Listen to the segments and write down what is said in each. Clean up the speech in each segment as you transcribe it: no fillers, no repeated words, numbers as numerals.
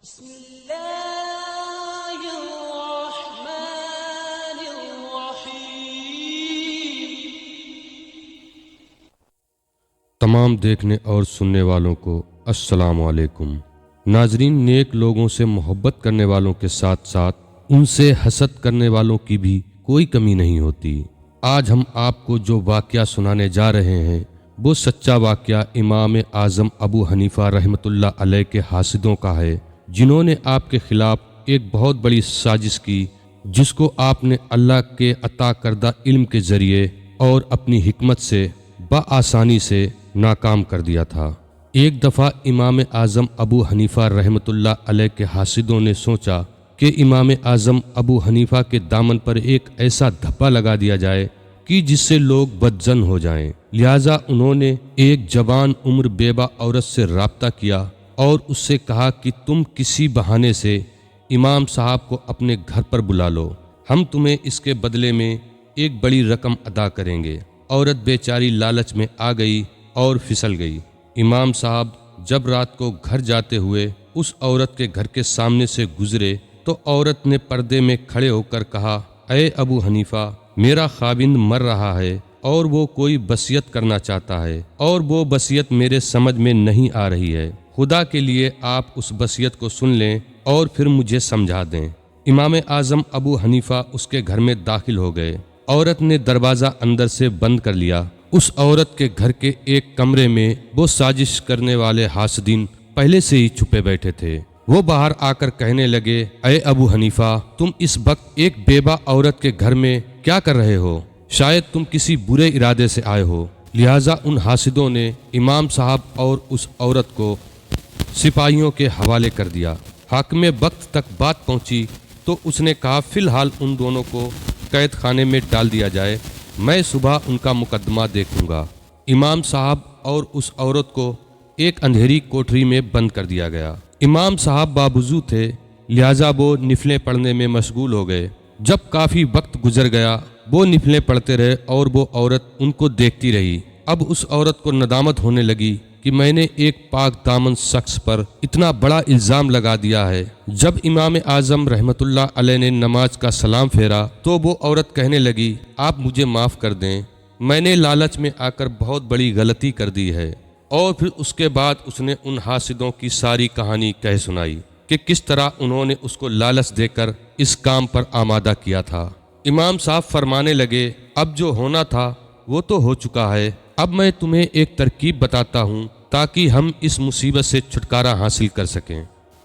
بسم اللہ الرحمن الرحیم۔ تمام دیکھنے اور سننے والوں کو السلام علیکم۔ ناظرین، نیک لوگوں سے محبت کرنے والوں کے ساتھ ساتھ ان سے حسد کرنے والوں کی بھی کوئی کمی نہیں ہوتی۔ آج ہم آپ کو جو واقعہ سنانے جا رہے ہیں وہ سچا واقعہ امام اعظم ابو حنیفہ رحمۃ اللہ علیہ کے حاسدوں کا ہے، جنہوں نے آپ کے خلاف ایک بہت بڑی سازش کی، جس کو آپ نے اللہ کے عطا کردہ علم کے ذریعے اور اپنی حکمت سے بآسانی سے ناکام کر دیا تھا۔ ایک دفعہ امام اعظم ابو حنیفہ رحمۃ اللہ علیہ کے حاسدوں نے سوچا کہ امام اعظم ابو حنیفہ کے دامن پر ایک ایسا دھبا لگا دیا جائے کہ جس سے لوگ بدظن ہو جائیں۔ لہٰذا انہوں نے ایک جوان عمر بیوہ عورت سے رابطہ کیا اور اس سے کہا کہ تم کسی بہانے سے امام صاحب کو اپنے گھر پر بلا لو، ہم تمہیں اس کے بدلے میں ایک بڑی رقم ادا کریں گے۔ عورت بیچاری لالچ میں آ گئی اور پھسل گئی۔ امام صاحب جب رات کو گھر جاتے ہوئے اس عورت کے گھر کے سامنے سے گزرے تو عورت نے پردے میں کھڑے ہو کر کہا، اے ابو حنیفہ، میرا خاوند مر رہا ہے اور وہ کوئی وصیت کرنا چاہتا ہے اور وہ وصیت میرے سمجھ میں نہیں آ رہی ہے، خدا کے لیے آپ اس وصیت کو سن لیں اور پھر مجھے سمجھا دیں۔ امام اعظم ابو حنیفہ اس کے گھر میں داخل ہو گئے۔ عورت نے دروازہ اندر سے بند کر لیا۔ اس عورت کے گھر کے ایک کمرے میں وہ سازش کرنے والے حاسدین پہلے سے ہی چھپے بیٹھے تھے۔ وہ باہر آ کر کہنے لگے، اے ابو حنیفہ، تم اس وقت ایک بیوہ عورت کے گھر میں کیا کر رہے ہو؟ شاید تم کسی برے ارادے سے آئے ہو۔ لہٰذا ان حاسدوں نے امام صاحب اور اس عورت کو سپاہیوں کے حوالے کر دیا۔ حاکم وقت تک بات پہنچی تو اس نے کہا، فی الحال ان دونوں کو قید خانے میں ڈال دیا جائے، میں صبح ان کا مقدمہ دیکھوں گا۔ امام صاحب اور اس عورت کو ایک اندھیری کوٹری میں بند کر دیا گیا۔ امام صاحب باوضو تھے، لہٰذا وہ نفلیں پڑھنے میں مشغول ہو گئے۔ جب کافی وقت گزر گیا، وہ نفلیں پڑھتے رہے اور وہ عورت ان کو دیکھتی رہی۔ اب اس عورت کو ندامت ہونے لگی کہ میں نے ایک پاک دامن شخص پر اتنا بڑا الزام لگا دیا ہے۔ جب امام اعظم رحمۃ اللہ علیہ نے نماز کا سلام پھیرا تو وہ عورت کہنے لگی، آپ مجھے معاف کر دیں، میں نے لالچ میں آ کر بہت بڑی غلطی کر دی ہے۔ اور پھر اس کے بعد اس نے ان حاسدوں کی ساری کہانی کہہ سنائی کہ کس طرح انہوں نے اس کو لالچ دے کر اس کام پر آمادہ کیا تھا۔ امام صاحب فرمانے لگے، اب جو ہونا تھا وہ تو ہو چکا ہے، اب میں تمہیں ایک ترکیب بتاتا ہوں تاکہ ہم اس مصیبت سے چھٹکارا حاصل کر سکیں۔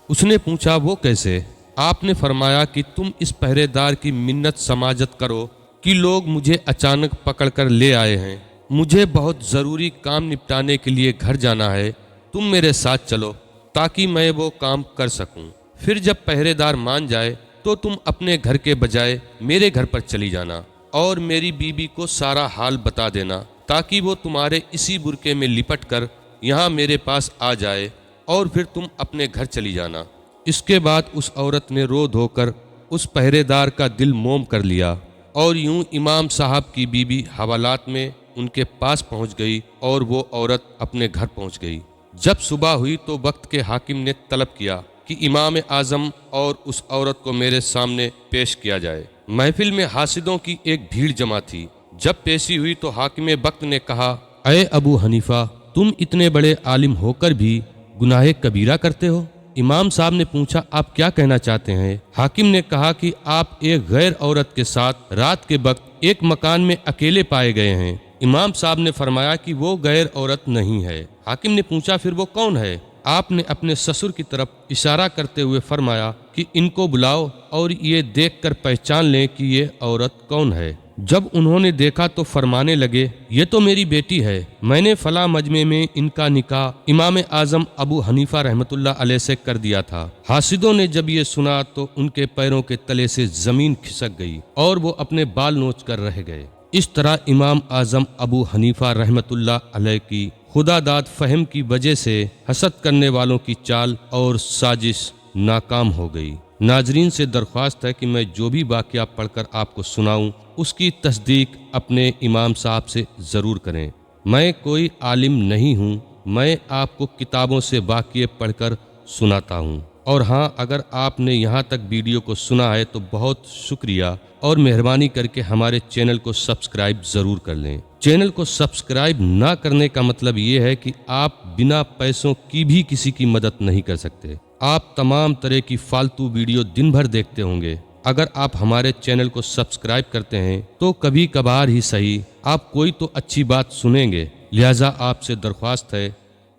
اس نے پوچھا، وہ کیسے؟ آپ نے فرمایا کہ تم اس پہرے دار کی منت سماجت کرو کہ لوگ مجھے اچانک پکڑ کر لے آئے ہیں، مجھے بہت ضروری کام نپٹانے کے لیے گھر جانا ہے، تم میرے ساتھ چلو تاکہ میں وہ کام کر سکوں۔ پھر جب پہرے دار مان جائے تو تم اپنے گھر کے بجائے میرے گھر پر چلی جانا اور میری بیوی کو سارا حال بتا دینا تاکہ وہ تمہارے اسی برقعے میں لپٹ کر یہاں میرے پاس آ جائے اور پھر تم اپنے گھر چلی جانا۔ اس کے بعد اس عورت نے رو دھو کر اس پہرے دار کا دل موم کر لیا اور یوں امام صاحب کی بیوی حوالات میں ان کے پاس پہنچ گئی اور وہ عورت اپنے گھر پہنچ گئی۔ جب صبح ہوئی تو وقت کے حاکم نے طلب کیا کہ امام اعظم اور اس عورت کو میرے سامنے پیش کیا جائے۔ محفل میں حاسدوں کی ایک بھیڑ جمع تھی۔ جب پیشی ہوئی تو حاکم وقت نے کہا، اے ابو حنیفہ، تم اتنے بڑے عالم ہو کر بھی گناہ کبیرہ کرتے ہو؟ امام صاحب نے پوچھا، آپ کیا کہنا چاہتے ہیں؟ حاکم نے کہا کہ آپ ایک غیر عورت کے ساتھ رات کے وقت ایک مکان میں اکیلے پائے گئے ہیں۔ امام صاحب نے فرمایا کہ وہ غیر عورت نہیں ہے۔ حاکم نے پوچھا، پھر وہ کون ہے؟ آپ نے اپنے سسر کی طرف اشارہ کرتے ہوئے فرمایا کہ ان کو بلاؤ اور یہ دیکھ کر پہچان لیں کہ یہ عورت کون ہے۔ جب انہوں نے دیکھا تو فرمانے لگے، یہ تو میری بیٹی ہے، میں نے فلاں مجمع میں ان کا نکاح امام اعظم ابو حنیفہ رحمۃ اللہ علیہ سے کر دیا تھا۔ حاسدوں نے جب یہ سنا تو ان کے پیروں کے تلے سے زمین کھسک گئی اور وہ اپنے بال نوچ کر رہ گئے۔ اس طرح امام اعظم ابو حنیفہ رحمۃ اللہ علیہ کی خدا داد فہم کی وجہ سے حسد کرنے والوں کی چال اور سازش ناکام ہو گئی۔ ناظرین سے درخواست ہے کہ میں جو بھی واقعہ پڑھ کر آپ کو سناؤں اس کی تصدیق اپنے امام صاحب سے ضرور کریں۔ میں کوئی عالم نہیں ہوں، میں آپ کو کتابوں سے واقعے پڑھ کر سناتا ہوں۔ اور ہاں، اگر آپ نے یہاں تک ویڈیو کو سنا ہے تو بہت شکریہ، اور مہربانی کر کے ہمارے چینل کو سبسکرائب ضرور کر لیں۔ چینل کو سبسکرائب نہ کرنے کا مطلب یہ ہے کہ آپ بنا پیسوں کی بھی کسی کی مدد نہیں کر سکتے۔ آپ تمام طرح کی فالتو ویڈیو دن بھر دیکھتے ہوں گے۔ اگر آپ ہمارے چینل کو سبسکرائب کرتے ہیں تو کبھی کبھار ہی صحیح آپ کوئی تو اچھی بات سنیں گے، لہٰذا آپ سے درخواست ہے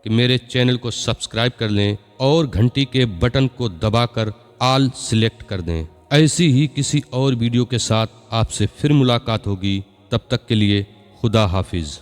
کہ میرے چینل کو سبسکرائب کر لیں اور گھنٹی کے بٹن کو دبا کر آل سلیکٹ کر دیں۔ ایسی ہی کسی اور ویڈیو کے ساتھ آپ سے پھر ملاقات ہوگی، تب تک کے لیے خدا حافظ۔